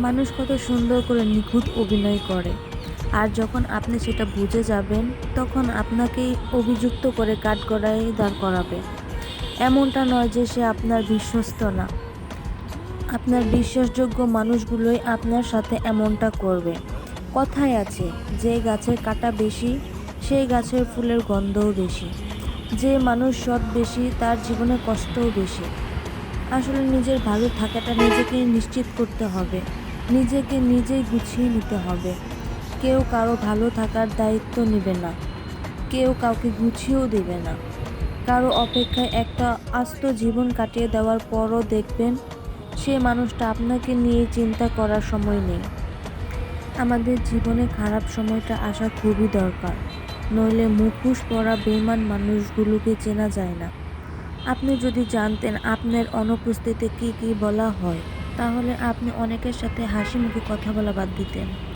মানুষ কত সুন্দর করে নিখুঁত অভিনয় করে, আর যখন আপনি সেটা বুঝে যাবেন তখন আপনাকেই অভিযুক্ত করে কাঠগড়ায় দাঁড় করাবে। এমনটা নয় যে সে আপনার বিশ্বস্ত না, আপনার বিশ্বাসযোগ্য মানুষগুলোই আপনার সাথে এমনটা করবে। কথায় আছে, যে গাছের কাঁটা বেশি সেই গাছের ফুলের গন্ধও বেশি। যে মানুষ সৎ বেশি তার জীবনে কষ্টও বেশি। আসলে নিজের ভালো থাকাটা নিজেকে নিশ্চিত করতে হবে, নিজেকে নিজেই গুছিয়ে নিতে হবে। কেউ কারো ভালো থাকার দায়িত্ব নেবে না, কেউ কাউকে গুছিয়েও দেবে না। কারো অপেক্ষায় একটা আস্ত জীবন কাটিয়ে দেওয়ার পরও দেখবেন সে মানুষটা আপনাকে নিয়ে চিন্তা করার সময় নেই। আমাদের জীবনে খারাপ সময়টা আসা খুবই দরকার, নইলে মুখোশ পরা বেঈমান মানুষগুলোকে চেনা যায় না। আপনি যদি জানতেন আপনার অনুপস্থিতিতে কী কী বলা হয়, তাহলে আপনি অনেকের সাথে হাসি মুখে কথা বলা বাদ দিতেন।